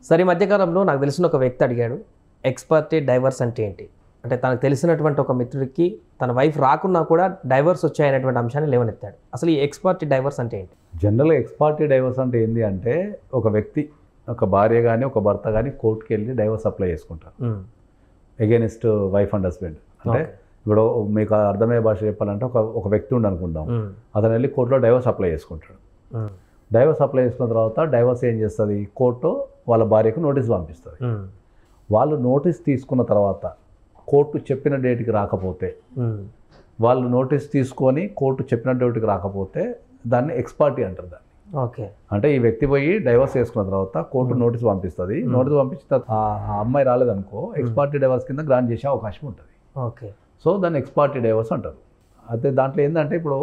సరే ఈ మధ్యకాలంలో నాకు తెలిసిన ఒక వ్యక్తి అడిగాడు, ఎక్స్పర్టీ డైవర్స్ అంటే ఏంటి? అంటే తనకు తెలిసినటువంటి ఒక మిత్రుడికి తన వైఫ్ రాకున్నా కూడా డైవర్స్ వచ్చాయనేటువంటి అంశాన్ని లేవనెత్తాడు. అసలు ఈ ఎక్స్పర్టీ డైవర్స్ అంటే ఏంటి? జనరల్గా ఎక్స్పర్టీ డైవర్స్ అంటే ఏంటి అంటే ఒక వ్యక్తి, ఒక భార్య కానీ ఒక భర్త కానీ కోర్టుకి వెళ్ళి డైవర్స్ అప్లై చేసుకుంటారు ఎగెనిస్ట్ వైఫ్ అండ్ హస్బెండ్. అంటే ఇప్పుడు మీకు అర్థమయ్యే భాష చెప్పాలంటే ఒక వ్యక్తి ఉండి అనుకుందాం, అతను వెళ్ళి కోర్టులో డైవర్స్ అప్లై చేసుకుంటాడు. డైవర్స్ అప్లై చేసుకున్న తర్వాత డైవర్స్ ఏం చేస్తుంది, కోర్టు వాళ్ళ భార్యకు నోటీస్ పంపిస్తుంది. వాళ్ళు నోటీస్ తీసుకున్న తర్వాత కోర్టు చెప్పిన డేట్కి రాకపోతే, వాళ్ళు నోటీస్ తీసుకొని కోర్టు చెప్పిన డేట్కి రాకపోతే దాన్ని ఎక్స్పర్టీ అంటారు. దాన్ని ఓకే, అంటే ఈ వ్యక్తి పోయి డైవర్స్ చేసుకున్న తర్వాత కోర్టు నోటీస్ పంపిస్తుంది. నోటీస్ పంపించిన తర్వాత ఆ అమ్మాయి రాలేదనుకో ఎక్స్పర్టీ డైవర్స్ కింద గ్రాంట్ చేసే అవకాశం ఉంటుంది. ఓకే, సో దాన్ని ఎక్స్పర్టీ డైవర్స్ అంటారు. అయితే దాంట్లో ఏంటంటే ఇప్పుడు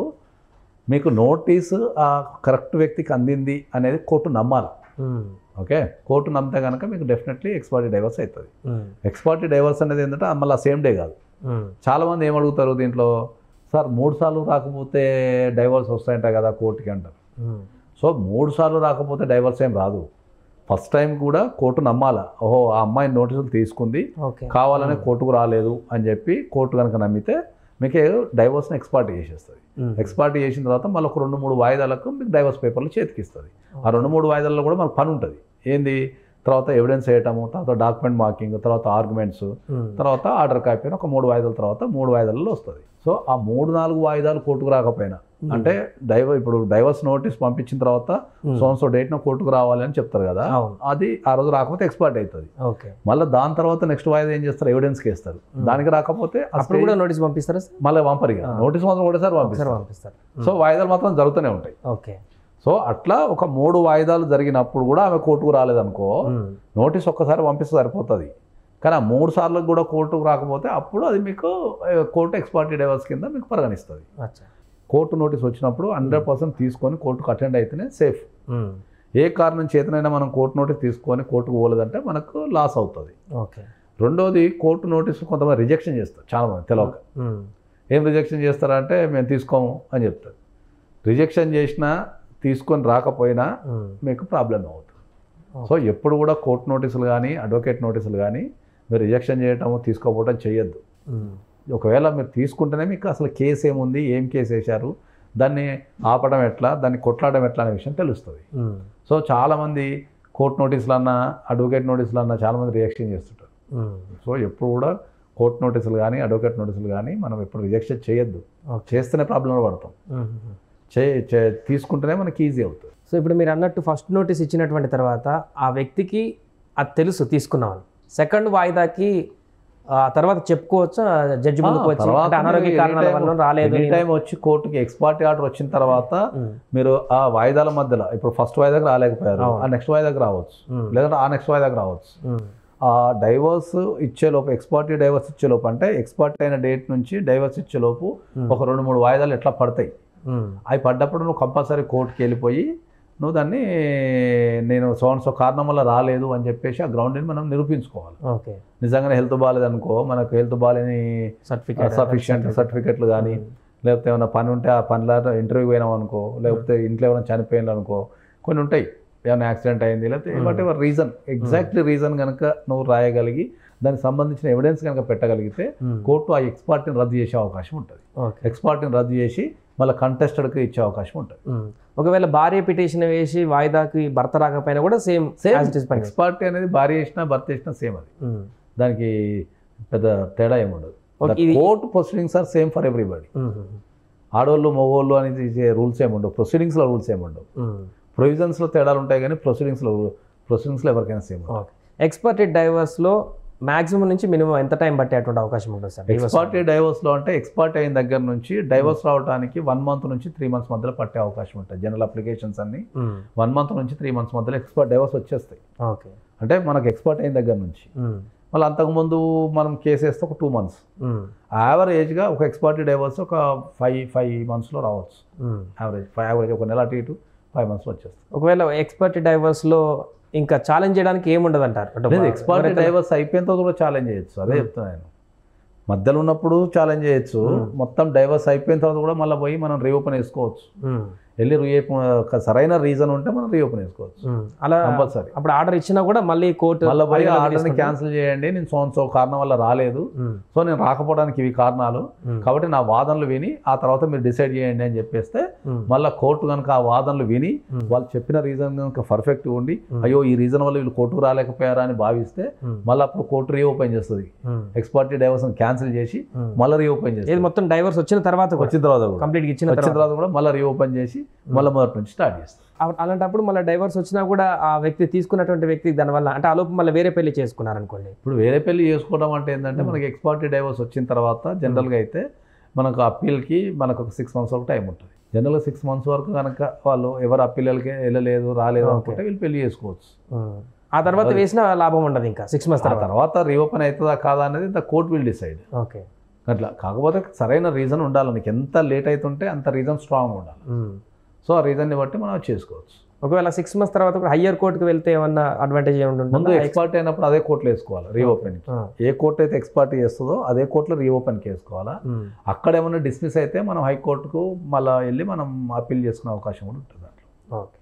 మీకు నోటీసు ఆ కరెక్ట్ వ్యక్తికి అందింది అనేది కోర్టు నమ్మాలి. ఓకే, కోర్టు నమ్మితే కనుక మీకు డెఫినెట్లీ ఎక్స్పర్టీ డైవర్స్ అవుతుంది. ఎక్స్పర్టీ డైవర్స్ అనేది ఏంటంటే మళ్ళీ సేమ్ డే కాదు. చాలామంది ఏమడుగుతారు దీంట్లో, సార్ 3 సార్లు రాకపోతే డైవర్స్ వస్తాయంట కదా కోర్టుకి అంటారు. సో 3 సార్లు రాకపోతే డైవర్స్ ఏం రాదు. ఫస్ట్ టైం కూడా కోర్టు నమ్మాలా, ఓహో ఆ అమ్మాయి నోటీసులు తీసుకుంది కావాలనే కోర్టుకు రాలేదు అని చెప్పి కోర్టు కనుక నమ్మితే మీకు డైవర్స్ని ఎక్స్పర్టీ చేసేస్తుంది. ఎక్స్పర్టీ చేసిన తర్వాత మళ్ళీ ఒక 2-3 వాయిదాలకు మీకు డైవర్స్ పేపర్లు చేతికి ఇస్తుంది. ఆ 2-3 వాయిదాల్లో కూడా మనకు పని ఉంటుంది. ఏంది, తర్వాత ఎవిడెన్స్ వేయటము, తర్వాత డాక్యుమెంట్ మార్కింగ్, తర్వాత ఆర్గ్యుమెంట్స్, తర్వాత ఆర్డర్ కాపీ అని ఒక 3 వాయిదాల తర్వాత 3 వాయిదాలలో వస్తుంది. సో ఆ 3-4 వాయిదాలు కోర్టుకు రాకపోయినా, అంటే ఇప్పుడు డైవర్స్ నోటీస్ పంపించిన తర్వాత సో డేట్న కోర్టుకు రావాలి అని చెప్తారు కదా, అది ఆ రోజు రాకపోతే ఎక్స్పర్ట్ అవుతుంది. మళ్ళీ దాని తర్వాత నెక్స్ట్ వాయిదా ఏం చేస్తారు, ఎవిడెన్స్కి వేస్తారు. దానికి రాకపోతే అప్పుడు కూడా నోటీస్ పంపిస్తారు, మళ్ళీ పంపరిగా నోటీస్ మాత్రం ఒకటేసారి పంపిస్తారు. సో వాయిదాలు మాత్రం జరుగుతూనే ఉంటాయి. ఓకే, సో అట్లా ఒక 3 వాయిదాలు జరిగినప్పుడు కూడా ఆమె కోర్టుకు రాలేదనుకో నోటీస్ ఒక్కసారి పంపిస్తే సరిపోతుంది. కానీ ఆ 3 సార్లకు కూడా కోర్టుకు రాకపోతే అప్పుడు అది మీకు కోర్టు ఎక్స్పర్టీ డైవర్స్ కింద మీకు పరిగణిస్తుంది. కోర్టు నోటీస్ వచ్చినప్పుడు 100% తీసుకొని కోర్టుకు అటెండ్ అయితేనే సేఫ్. ఏ కారణం చేతనైనా మనం కోర్టు నోటీస్ తీసుకొని కోర్టుకు పోలేదంటే మనకు లాస్ అవుతుంది. ఓకే, రెండోది కోర్టు నోటీసు కొంతమంది రిజెక్షన్ చేస్తారు. చాలామంది తెలియక ఏం రిజెక్షన్ చేస్తారంటే మేము తీసుకోము అని చెప్తారు. రిజెక్షన్ చేసినా తీసుకొని రాకపోయినా మీకు ప్రాబ్లం అవుతుంది. సో ఎప్పుడు కూడా కోర్టు నోటీసులు కానీ అడ్వకేట్ నోటీసులు కానీ మీరు రిజెక్షన్ చేయటము తీసుకోకపోవడం చేయొద్దు. ఒకవేళ మీరు తీసుకుంటేనే మీకు అసలు కేసు ఏముంది, ఏం కేసు వేశారు, దాన్ని ఆపడం ఎట్లా, దాన్ని కొట్లాడడం ఎట్లా అనే విషయం తెలుస్తుంది. సో చాలామంది కోర్టు నోటీసులు అన్నా అడ్వకేట్ నోటీసులు అన్నా చాలామంది రిజెక్షన్ చేస్తుంటారు. సో ఎప్పుడు కూడా కోర్టు నోటీసులు కానీ అడ్వకేట్ నోటీసులు కానీ మనం ఎప్పుడు రిజెక్షన్ చేయొద్దు. చేస్తేనే ప్రాబ్లంలో పడతాం. తీసుకుంటేనే మనకి ఈజీ అవుతుంది. సో ఇప్పుడు మీరు అన్నట్టు ఫస్ట్ నోటీస్ ఇచ్చినటువంటి తర్వాత ఆ వ్యక్తికి అది తెలుసు తీసుకున్నామని, సెకండ్ వాయిదాకి తర్వాత చెప్పుకోవచ్చా జడ్జి ముందుకు వచ్చి అనారోగ్య కారణాల వల్ల రాలేదు టైం వచ్చి కోర్టుకి ఎక్స్పర్టీ ఆర్డర్ వచ్చిన తర్వాత మీరు ఆ వాయిదాల మధ్యలో ఇప్పుడు ఫస్ట్ వాయిదాకి రాలేకపోయారు, ఆ నెక్స్ట్ వాయిదాకి రావచ్చు, లేదంటే ఆ నెక్స్ట్ వాయిదాకి రావచ్చు. ఆ డైవర్స్ ఇచ్చేలోపు ఎక్స్పర్టీ డైవర్స్ ఇచ్చేలోపు అంటే ఎక్స్పర్ట్ అయిన డేట్ నుంచి డైవర్స్ ఇచ్చేలోపు ఒక 2-3 వాయిదాలు ఎట్లా పడతాయి. అవి పడ్డప్పుడు నువ్వు కంపల్సరీ కోర్టుకి వెళ్ళిపోయి నువ్వు దాన్ని నేను సో కారణం వల్ల రాలేదు అని చెప్పేసి ఆ గ్రౌండ్ని మనం నిరూపించుకోవాలి. ఓకే, నిజంగానే హెల్త్ బాగాలేదనుకో మనకు హెల్త్ బాగాలేని సఫిషియెంట్ సర్టిఫికెట్లు కానీ, లేకపోతే ఏమైనా పని ఉంటే ఆ పనిలో ఇంటర్వ్యూ పోయినాం అనుకో, లేకపోతే ఇంట్లో ఏమైనా చనిపోయినారు అనుకో, కొన్ని ఉంటాయి, ఏమైనా యాక్సిడెంట్ అయింది, లేకపోతే what ever reason, exactly reason కనుక నువ్వు రాయగలిగి దానికి సంబంధించిన ఎవిడెన్స్ కనుక పెట్టగలిగితే కోర్టు ఆ ఎక్స్పర్ట్ని రద్దు చేసే అవకాశం ఉంటుంది. ఎక్స్పర్ట్ని రద్దు చేసి మళ్ళీ కంటెస్టెడ్కి ఇచ్చే అవకాశం ఉంటుంది. ఒకవేళ భార్య పిటిషన్ వేసి వాయిదాకి భర్త రాకపోయినా కూడా సేమ్ ఎక్స్పర్టీ అనేది భార్య చేసినా భర్త చేసినా సేమ్. అది దానికి పెద్ద తేడా ఏముండదు. Court proceedings are same for everybody. ఆడవాళ్ళు మగవాళ్ళు అనేది రూల్స్ ఏముండవు, ప్రొసీడింగ్స్లో రూల్స్ ఏముండవు. ప్రొవిజన్స్లో తేడాలు ఉంటాయి కానీ ప్రొసీడింగ్స్లో ఎవరికైనా సేమ్. ఎక్స్పర్టీ డైవర్స్లో మాక్సిమం నుంచి మినిమం ఎంత టైం పట్టేటువంటి అవకాశం ఉంటుంది సార్? ఎక్స్పర్టీ డైవర్స్లో అంటే ఎక్స్పర్ట్ అయిన దగ్గర నుంచి డైవర్స్ రావడానికి 1 month నుంచి 3 months మధ్యలో పట్టే అవకాశం ఉంటుంది. జనరల్ అప్లికేషన్స్ అన్ని 1 month నుంచి 3 months మధ్యలో ఎక్స్పర్ట్ డైవర్స్ వచ్చేస్తాయి. ఓకే, అంటే మనకు ఎక్స్పర్ట్ అయిన దగ్గర నుంచి మళ్ళీ అంతకుముందు మనం కేసు వేస్తే ఒక 2 months. యావరేజ్గా ఒక ఎక్స్పర్టీ డైవర్స్ ఒక 5 monthsలో రావచ్చు. యావరేజ్ ఒక నెల అటు ఇటు 5 months వచ్చేస్తుంది. ఒకవేళ ఎక్స్పర్టీ డైవర్స్లో ఇంకా ఛాలెంజ్ చేయడానికి ఏముండదు అంటారు? ఎక్స్పర్టీ డైవర్స్ అయిపోయిన తర్వాత కూడా ఛాలెంజ్ చేయొచ్చు. అదే చెప్తున్నాను, మధ్యలో ఉన్నప్పుడు ఛాలెంజ్ చేయొచ్చు, మొత్తం డైవర్స్ అయిపోయిన తర్వాత కూడా మళ్ళీ పోయి మనం రీఓపెన్ వేసుకోవచ్చు. వెళ్ళి సరైన రీజన్ ఉంటే మనం రీఓపెన్ చేసుకోవచ్చు అలా కంపల్సరీ. అప్పుడు ఆర్డర్ ఇచ్చినా కూడా మళ్ళీ కోర్టు మళ్ళీ పోయి ఆర్డర్ని క్యాన్సిల్ చేయండి, నేను సో కారణం వల్ల రాలేదు, సో నేను రాకపోవడానికి ఇవి కారణాలు కాబట్టి నా వాదనలు విని ఆ తర్వాత మీరు డిసైడ్ చేయండి అని చెప్పేస్తే మళ్ళీ కోర్టు కనుక ఆ వాదనలు విని వాళ్ళు చెప్పిన రీజన్ కనుక పర్ఫెక్ట్ ఉండి అయ్యో ఈ రీజన్ వల్ల వీళ్ళు కోర్టుకు రాలేకపోయారా అని భావిస్తే మళ్ళీ అప్పుడు కోర్టు రీఓపెన్ చేస్తుంది. ఎక్స్పర్టీ డైవర్స్ క్యాన్సిల్ చేసి మళ్ళీ రీఓపెన్ చేస్తుంది. మొత్తం డైవర్స్ వచ్చిన తర్వాత కంప్లీట్ ఇచ్చిన తర్వాత కూడా మళ్ళీ రీఓపెన్ చేసి మళ్ళీ మొదటి నుంచి స్టార్ట్ చేస్తారు. అలాంటప్పుడు మళ్ళీ డైవర్స్ వచ్చినా కూడా ఆ వ్యక్తి తీసుకున్నటువంటి వ్యక్తి దానివల్ల అంటే ఆ లోపు మళ్ళీ వేరే పెళ్లి చేసుకున్నారనుకోండి. ఇప్పుడు వేరే పెళ్లి చేసుకోవడం అంటే ఏంటంటే మనకి ఎక్స్పర్టీ డైవర్స్ వచ్చిన తర్వాత జనరల్గా అయితే మనకు అప్పీల్కి మనకు ఒక 6 months వరకు టైం ఉంటుంది. జనరల్గా 6 months వరకు కనుక వాళ్ళు ఎవరు అప్పీలకి వెళ్ళలేదు రాలేదు అనుకుంటే వీళ్ళు పెళ్లి చేసుకోవచ్చు. ఆ తర్వాత వేసిన లాభం ఉండదు ఇంకా 6 months తర్వాత రీఓపెన్ అవుతుందా కాదా అనేది the court will decide. Okay అట్లా కాకపోతే సరైన రీజన్ ఉండాలి, నీకు ఎంత లేట్ అవుతుంటే అంత రీజన్ స్ట్రాంగ్ ఉండాలి. సో ఆ రీజన్ని బట్టి మనం చేసుకోవచ్చు. ఒకవేళ 6 months తర్వాత కూడా హయ్యర్ కోర్టుకు వెళ్తే ఏమన్నా అడ్వాంటేజ్ ఏముంటుంది? ముందు ఎక్స్పర్ట్ అయినప్పుడు అదే కోర్టులో వేసుకోవాలి రీఓపెన్. ఏ కోర్టు అయితే ఎక్స్పర్ట్ చేస్తుందో అదే కోర్టులో రీఓపెన్కి వేసుకోవాలా. అక్కడ ఏమన్నా డిస్మిస్ అయితే మనం హైకోర్టుకు మళ్ళీ వెళ్ళి మనం అప్పీల్ చేసుకునే అవకాశం కూడా ఉంటుంది. ఓకే.